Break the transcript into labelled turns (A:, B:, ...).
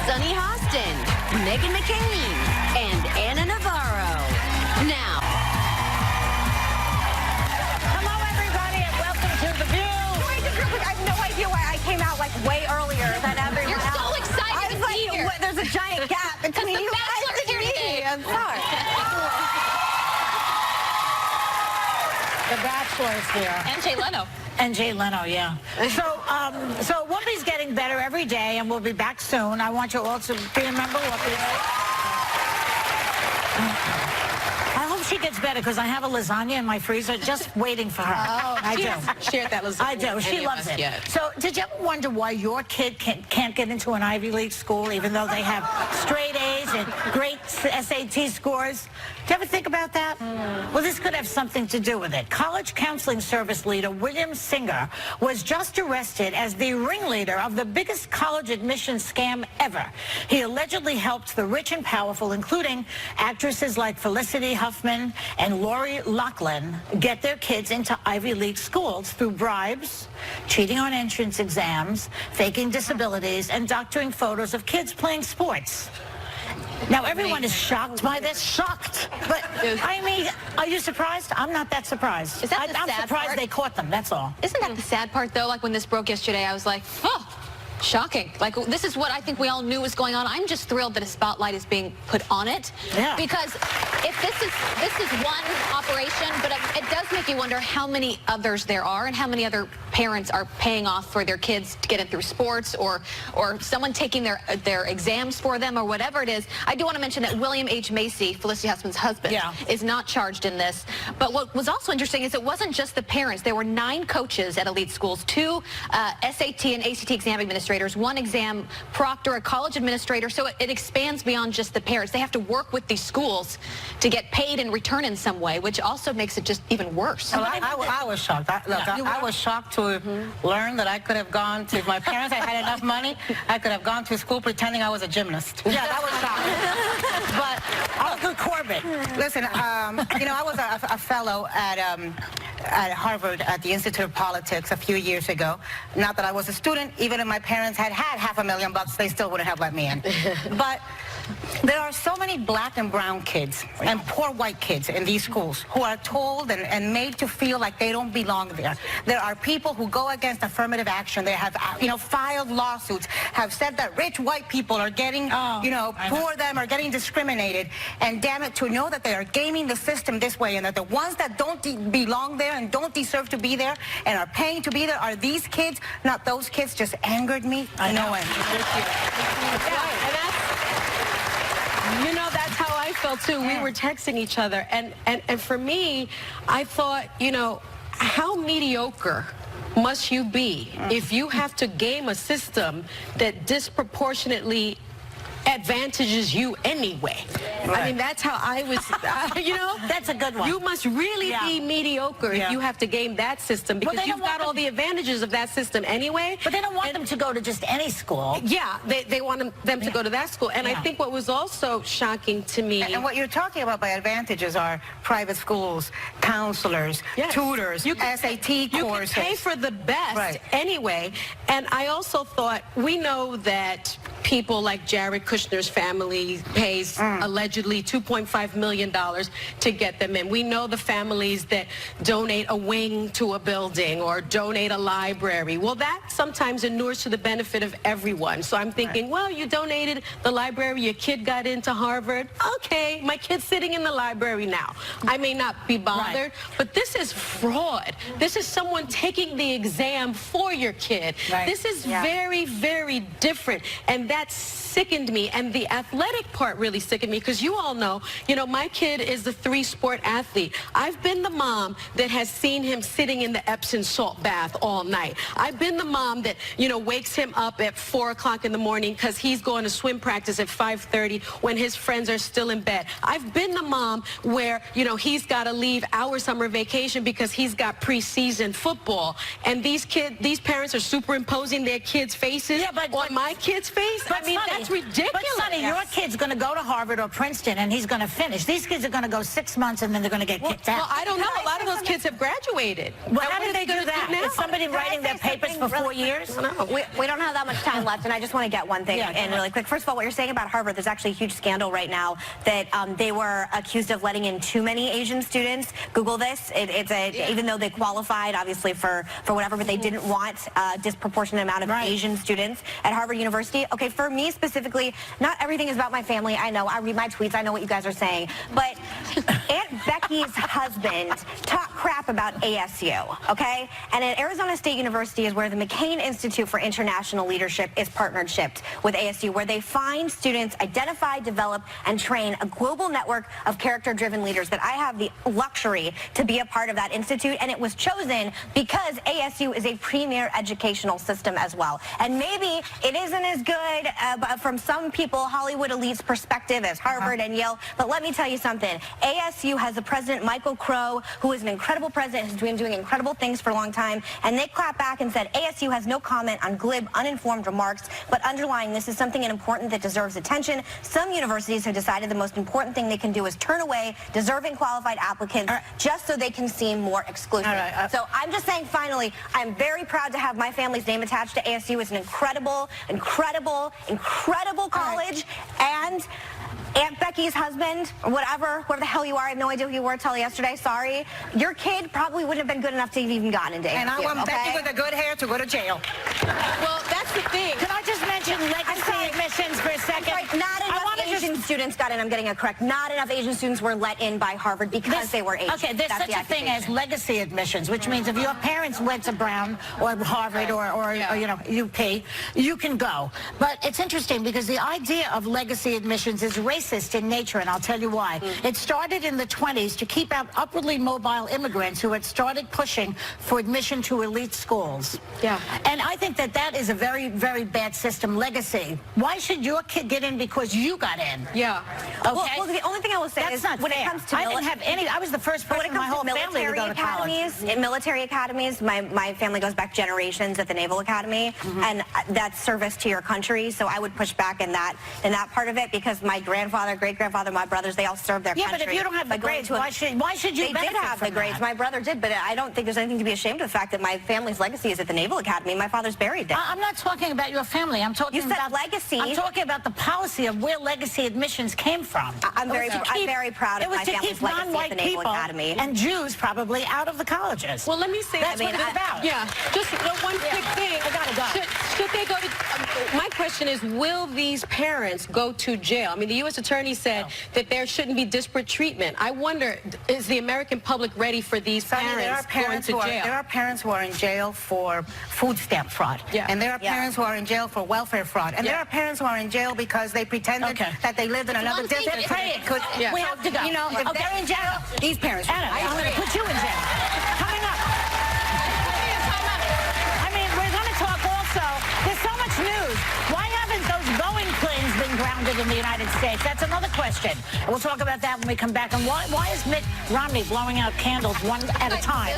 A: Sunny Hostin, Meghan McCain, and Anna Navarro. Now.
B: Hello, everybody, and welcome to The View. I have no idea why I came out like way earlier than everyone
C: You're so
B: else.
C: excited to be here.
B: There's a giant gap between you guys and me. I'm sorry. The Bachelor's here.
C: And Jay Leno.
B: And Jay Leno, yeah. So Whoopi's getting better every day, and we'll be back soon. I want you all to remember Whoopi. I hope she gets better, because I have a lasagna in my freezer just waiting for her.
C: Oh,
B: I do.
C: Shared that lasagna.
B: I do. She loves it. Yet. So did you ever wonder why your kid can't get into an Ivy League school, even though they have straight A's and great SAT scores? Do you ever think about that? Well, this could have something to do with it. College counseling service leader William Singer was just arrested as the ringleader of the biggest college admissions scam ever. He allegedly helped the rich and powerful, including actresses like Felicity Huffman and Lori Loughlin, get their kids into Ivy League schools through bribes, cheating on entrance exams, faking disabilities, and doctoring photos of kids playing sports. Now, everyone is shocked by this. Shocked. But, I mean, are you surprised? I'm not that surprised.
C: Is that the
B: I'm
C: sad
B: surprised
C: part?
B: they caught them, that's all.
C: Isn't that the sad part, though? Like, when this broke yesterday, I was like, oh, shocking. Like, this is what I think we all knew was going on. I'm just thrilled that a spotlight is being put on it.
B: Yeah.
C: Because if this is one operation, but it does make you wonder how many others there are and how many other parents are paying off for their kids to get it through sports, or someone taking their exams for them, or whatever it is. I do want to mention that William H. Macy, Felicity Huffman's husband, is not charged in this. But what was also interesting is it wasn't just the parents. There were 9 coaches at elite schools, 2 SAT and ACT exam administrators, 1 exam proctor, a college administrator. So it expands beyond just the parents. They have to work with these schools to get paid in return in some way, which also makes it just even worse.
D: Well, I was shocked. I was shocked to learn that I could have gone to, if my parents had had enough money, I could have gone to school pretending I was a gymnast.
B: Yeah, that was shocking. But Uncle Corbett.
D: Listen, you know, I was a fellow at Harvard at the Institute of Politics a few years ago. Not that I was a student. Even if my parents had $500,000, they still wouldn't have let me in. But there are so many black and brown kids and poor white kids in these schools who are told and made to feel like they don't belong there. There are people who go against affirmative action. They have, filed lawsuits, have said that rich white people are getting, poor them are getting discriminated. And damn it, to know that they are gaming the system this way, and that the ones that don't belong there and don't deserve to be there and are paying to be there are these kids, not those kids, just angered me.
B: I know.
D: No end.
E: You know, that's how I felt too. We were texting each other, and for me, I thought, how mediocre must you be if you have to game a system that disproportionately advantages you anyway?
D: Right.
E: I mean, that's how I was,
B: That's a good one.
E: You must really be mediocre if you have to game that system, because you've got all the advantages of that system anyway.
B: But they don't want them to go to just any school.
E: Yeah, they want them to go to that school. And I think what was also shocking to me...
D: And what you're talking about by advantages are private schools, counselors, tutors, SAT courses.
E: You can pay for the best anyway. And I also thought, we know that people like Jared Kushner's family pays allegedly $2.5 million to get them in. We know the families that donate a wing to a building or donate a library. Well, that sometimes inures to the benefit of everyone. So I'm thinking, well, you donated the library, your kid got into Harvard. Okay, my kid's sitting in the library now. I may not be bothered, but this is fraud. This is someone taking the exam for your kid. This is very, very different. And that sickened me, and the athletic part really sickened me, because you all know, my kid is a 3-sport athlete. I've been the mom that has seen him sitting in the Epsom salt bath all night. I've been the mom that, wakes him up at 4 o'clock in the morning because he's going to swim practice at 5:30 when his friends are still in bed. I've been the mom where, he's got to leave our summer vacation because he's got preseason football. And these parents are superimposing their kids' faces on my kid's face. I mean,
B: Sonny,
E: that's ridiculous.
B: But Sonny, your kid's going to go to Harvard or Princeton, and he's going to finish. These kids are going to go 6 months, and then they're going to get kicked out.
E: Well, I don't know. A lot of those kids have graduated.
B: Well, how did they do that?
E: now?
B: Is somebody writing their papers for 4 years?
F: We don't have that much time left, and I just want to get one thing in really quick. First of all, what you're saying about Harvard, there's actually a huge scandal right now that they were accused of letting in too many Asian students. Google this. Even though they qualified, obviously, for whatever, but they didn't want a disproportionate amount of Asian students at Harvard University. Okay, for me specifically, not everything is about my family. I know. I read my tweets. I know what you guys are saying. But Aunt Becky's husband talked crap about ASU, okay? And at Arizona State University is where the McCain Institute for International Leadership is partnershipped with ASU, where they find students, identify, develop, and train a global network of character-driven leaders. That I have the luxury to be a part of that institute, and it was chosen because ASU is a premier educational system as well. And maybe it isn't as good from some people, Hollywood elite's perspective, as Harvard and Yale, but let me tell you something. ASU has a president, Michael Crow, who is an incredible president, who's been doing incredible things for a long time, and they clapped back and said ASU has no comment on glib, uninformed remarks, but underlying this is something important that deserves attention. Some universities have decided the most important thing they can do is turn away deserving qualified applicants just so they can seem more exclusive. So I'm just saying, finally, I'm very proud to have my family's name attached to ASU. It's an incredible, incredible, incredible college, and Aunt Becky's husband, or whatever the hell you are, I have no idea who you were till yesterday, sorry. Your kid probably wouldn't have been good enough to have even gotten into ASU,
D: And I want Becky with the good hair to go to jail.
E: Well, that's the thing.
B: Can I just mention legacy admissions for a second?
F: Not enough Asian students got in. I'm getting it correct. Not enough Asian students were let in by Harvard because they were Asian.
B: Okay, there's such a thing as legacy admissions, which means if your parents went to Brown or Harvard or you know, UP, you can go. But it's interesting because the idea of legacy admissions is racist in nature, and I'll tell you why. It started in the 20s to keep out upwardly mobile immigrants who had started pushing for admission to elite schools.
E: Yeah.
B: And I think that that is a very, very bad system, legacy. Why should your kid get in because you got in?
E: Yeah.
B: Okay.
F: Well, the only thing I will say
B: That's
F: is
B: not
F: when
B: fair.
F: it comes to
B: I didn't have any. I was the first person in my whole family to go to college.
F: In military academies, my family goes back generations at the Naval Academy, and that's service to your country. So I would push back in that part of it because my grandfather, great-grandfather, my brothers, they all served their country.
B: Yeah, but if you don't have the grades, why should you
F: They
B: benefit
F: did have
B: from
F: the grades.
B: that?
F: My brother did, but I don't think there's anything to be ashamed of the fact that my family's legacy is at the Naval Academy. My father's buried there.
B: I'm not talking about your family. I'm talking
F: You said
B: about
F: legacy.
B: I'm talking about the policy of where legacy admissions came from.
F: I'm very proud of my family's legacy at the Naval Academy.
B: And Jews probably out of the colleges.
E: Well, let me say
B: That's what it's about.
E: Yeah, just one quick thing.
B: I gotta go.
E: Should they go to? My question is, will these parents go to jail? I mean, the U.S. Attorney said that there shouldn't be disparate treatment. I wonder, is the American public ready for these parents going to jail?
D: There are parents who are in jail for food stamp fraud.
E: Yeah.
D: And there are parents who are in jail for welfare fraud. And there are parents who are in jail because they pretended that they lived in another district.
B: We have to go.
D: You know, if they're in jail, these parents.
B: Anna, I'm going to put you in jail. Coming up. I mean, we're going to talk also. There's so much news. Why haven't those Boeing planes been grounded in the United States? That's another question. And we'll talk about that when we come back. And why is Mitt Romney blowing out candles one at a time?